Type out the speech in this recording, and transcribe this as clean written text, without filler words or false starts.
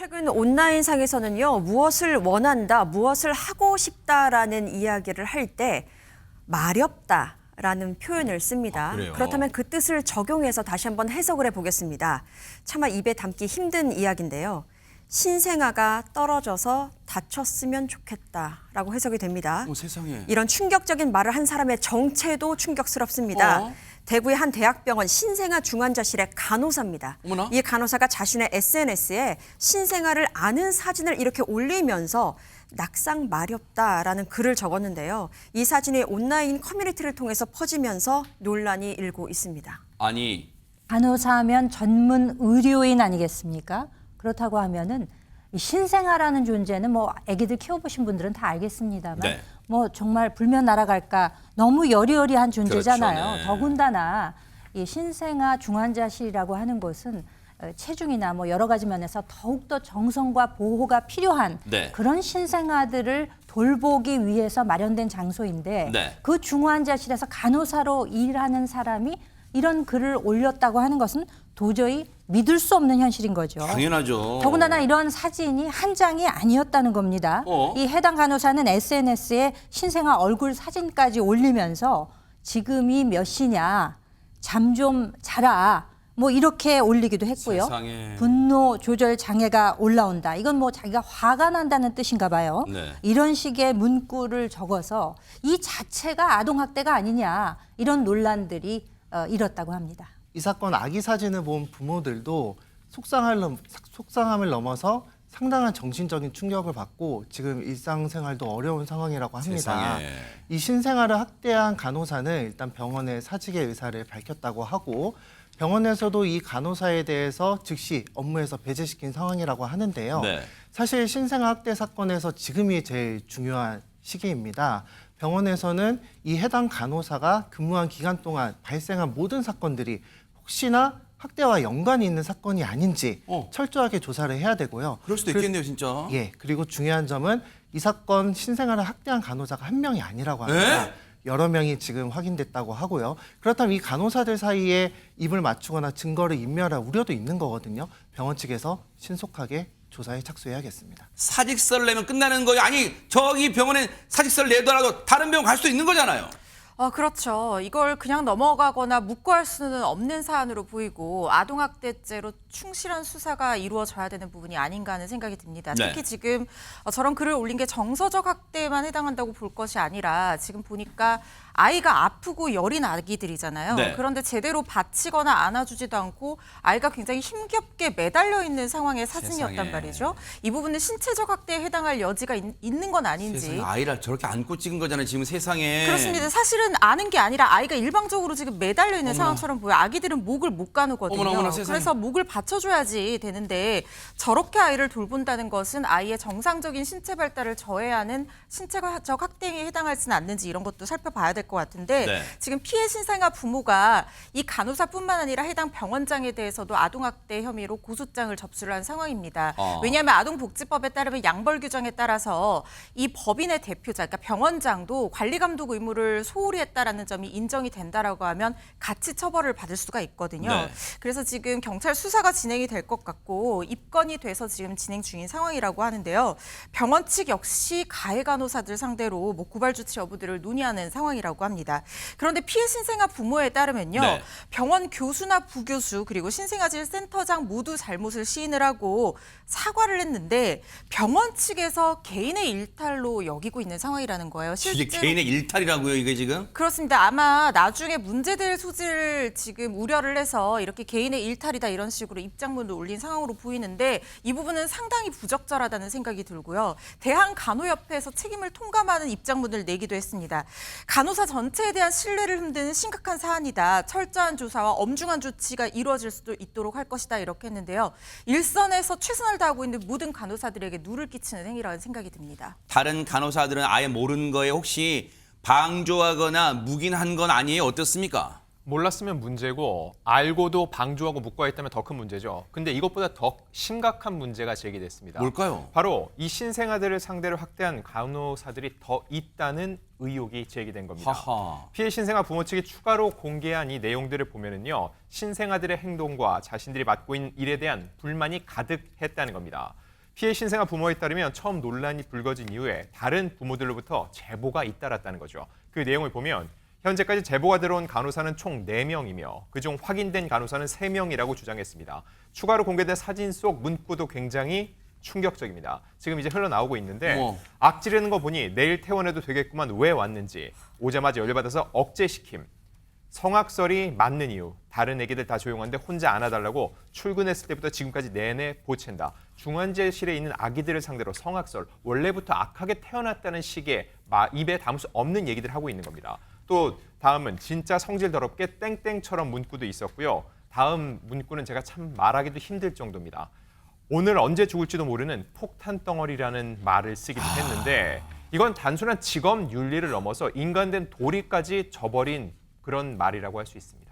최근 온라인상에서는요, 무엇을 원한다, 무엇을 하고 싶다라는 이야기를 할 때 마렵다라는 표현을 씁니다. 그래요? 그렇다면 그 뜻을 적용해서 다시 한번 해석을 해보겠습니다. 차마 입에 담기 힘든 이야기인데요. 신생아가 떨어져서 다쳤으면 좋겠다라고 해석이 됩니다. 세상에. 이런 충격적인 말을 한 사람의 정체도 충격스럽습니다. 대구의 한 대학병원 신생아 중환자실의 간호사입니다. 어머나. 이 간호사가 자신의 SNS에 신생아를 아는 사진을 이렇게 올리면서 낙상 마렵다라는 글을 적었는데요. 이 사진이 온라인 커뮤니티를 통해서 퍼지면서 논란이 일고 있습니다. 아니, 간호사하면 전문 의료인 아니겠습니까? 그렇다고 하면은 이 신생아라는 존재는 뭐 아기들 키워보신 분들은 다 알겠습니다만 네. 뭐 정말 불면 날아갈까 너무 여리여리한 존재잖아요. 그렇죠, 네. 더군다나 이 신생아 중환자실이라고 하는 곳은 체중이나 뭐 여러 가지 면에서 더욱더 정성과 보호가 필요한 네. 그런 신생아들을 돌보기 위해서 마련된 장소인데 네. 그 중환자실에서 간호사로 일하는 사람이 이런 글을 올렸다고 하는 것은 도저히 믿을 수 없는 현실인 거죠. 당연하죠. 더군다나 이런 사진이 한 장이 아니었다는 겁니다. 이 해당 간호사는 SNS에 신생아 얼굴 사진까지 올리면서 지금이 몇 시냐, 잠 좀 자라, 뭐 이렇게 올리기도 했고요. 세상에. 분노 조절 장애가 올라온다. 이건 뭐 자기가 화가 난다는 뜻인가 봐요. 네. 이런 식의 문구를 적어서 이 자체가 아동학대가 아니냐, 이런 논란들이 일었다고 합니다. 이 사건 아기 사진을 본 부모들도 속상함을 넘어서 상당한 정신적인 충격을 받고 지금 일상생활도 어려운 상황이라고 합니다. 세상에. 이 신생아를 학대한 간호사는 일단 병원에 사직의 의사를 밝혔다고 하고 병원에서도 이 간호사에 대해서 즉시 업무에서 배제시킨 상황이라고 하는데요. 네. 사실 신생아 학대 사건에서 지금이 제일 중요한 시기입니다. 병원에서는 이 해당 간호사가 근무한 기간 동안 발생한 모든 사건들이 혹시나 학대와 연관이 있는 사건이 아닌지 철저하게 조사를 해야 되고요. 그럴 수도 있겠네요, 진짜. 예, 그리고 중요한 점은 이 사건 신생아를 학대한 간호사가 한 명이 아니라고 합니다. 네? 여러 명이 지금 확인됐다고 하고요. 그렇다면 이 간호사들 사이에 입을 맞추거나 증거를 인멸할 우려도 있는 거거든요. 병원 측에서 신속하게 조사에 착수해야겠습니다. 사직서를 내면 끝나는 거예요. 아니, 저기 병원에 사직서를 내더라도 다른 병원 갈 수도 있는 거잖아요. 그렇죠. 이걸 그냥 넘어가거나 묵고할 수는 없는 사안으로 보이고 아동학대죄로 충실한 수사가 이루어져야 되는 부분이 아닌가 하는 생각이 듭니다. 네. 특히 지금 저런 글을 올린 게 정서적 학대에만 해당한다고 볼 것이 아니라 지금 보니까 아이가 아프고 여린 아기들이잖아요. 네. 그런데 제대로 받치거나 안아주지도 않고 아이가 굉장히 힘겹게 매달려 있는 상황의 사진이었단 세상에. 말이죠. 이 부분은 신체적 학대에 해당할 여지가 있는 건 아닌지. 세상에, 아이를 저렇게 안고 찍은 거잖아요, 지금 세상에. 그렇습니다. 사실은 아는 게 아니라 아이가 일방적으로 지금 매달려 있는 상황처럼 보여요. 아기들은 목을 못 가누거든요. 어머나, 세상에. 그래서 목을 받쳐줘야지 되는데 저렇게 아이를 돌본다는 것은 아이의 정상적인 신체 발달을 저해하는 신체적 학대에 해당하지는 않는지 이런 것도 살펴봐야 될 것 같은데 네. 지금 피해 신생아 부모가 이 간호사뿐만 아니라 해당 병원장에 대해서도 아동학대 혐의로 고소장을 접수를 한 상황입니다. 왜냐하면 아동복지법에 따르면 양벌 규정에 따라서 이 법인의 대표자, 그러니까 병원장도 관리감독 의무를 소홀히 했다라는 점이 인정이 된다라고 하면 같이 처벌을 받을 수가 있거든요. 네. 그래서 지금 경찰 수사가 진행이 될 것 같고 입건이 돼서 지금 진행 중인 상황이라고 하는데요. 병원 측 역시 가해 간호사들 상대로 뭐 고발 조치 여부들을 논의하는 상황이라고 합니다. 그런데 피해 신생아 부모에 따르면요. 네. 병원 교수나 부교수 그리고 신생아질 센터장 모두 잘못을 시인을 하고 사과를 했는데 병원 측에서 개인의 일탈로 여기고 있는 상황이라는 거예요. 이게 개인의 일탈이라고요, 이게 지금? 그렇습니다. 아마 나중에 문제될 소지를 지금 우려를 해서 이렇게 개인의 일탈이다 이런 식으로 입장문도 올린 상황으로 보이는데 이 부분은 상당히 부적절하다는 생각이 들고요. 대한간호협회에서 책임을 통감하는 입장문을 내기도 했습니다. 간호사 전체에 대한 신뢰를 흔드는 심각한 사안이다. 철저한 조사와 엄중한 조치가 이루어질 수도 있도록 할 것이다 이렇게 했는데요. 일선에서 최선을 다하고 있는 모든 간호사들에게 누를 끼치는 행위라는 생각이 듭니다. 다른 간호사들은 아예 모르는 거에 혹시 방조하거나 묵인한 건 아니에요? 어떻습니까? 몰랐으면 문제고 알고도 방조하고 묵과했다면 더 큰 문제죠. 근데 이것보다 더 심각한 문제가 제기됐습니다. 뭘까요? 바로 이 신생아들을 상대로 학대한 간호사들이 더 있다는 의혹이 제기된 겁니다. 하하. 피해 신생아 부모 측이 추가로 공개한 이 내용들을 보면은요, 신생아들의 행동과 자신들이 맡고 있는 일에 대한 불만이 가득했다는 겁니다. 피해 신생아 부모에 따르면 처음 논란이 불거진 이후에 다른 부모들로부터 제보가 잇따랐다는 거죠. 그 내용을 보면 현재까지 제보가 들어온 간호사는 총 4명이며 그중 확인된 간호사는 3명이라고 주장했습니다. 추가로 공개된 사진 속 문구도 굉장히 충격적입니다. 지금 이제 흘러나오고 있는데 악지르는 거 보니 내일 퇴원해도 되겠구만 왜 왔는지, 오자마자 열받아서 억제시킴, 성악설이 맞는 이유, 다른 애기들 다 조용한데 혼자 안아달라고 출근했을 때부터 지금까지 내내 보챈다. 중환자실에 있는 아기들을 상대로 성악설, 원래부터 악하게 태어났다는 식의 입에 담을 수 없는 얘기들을 하고 있는 겁니다. 또 다음은 진짜 성질 더럽게 땡땡처럼 문구도 있었고요. 다음 문구는 제가 참 말하기도 힘들 정도입니다. 오늘 언제 죽을지도 모르는 폭탄 덩어리라는 말을 쓰기도 했는데 이건 단순한 직업 윤리를 넘어서 인간된 도리까지 저버린 그런 말이라고 할 수 있습니다.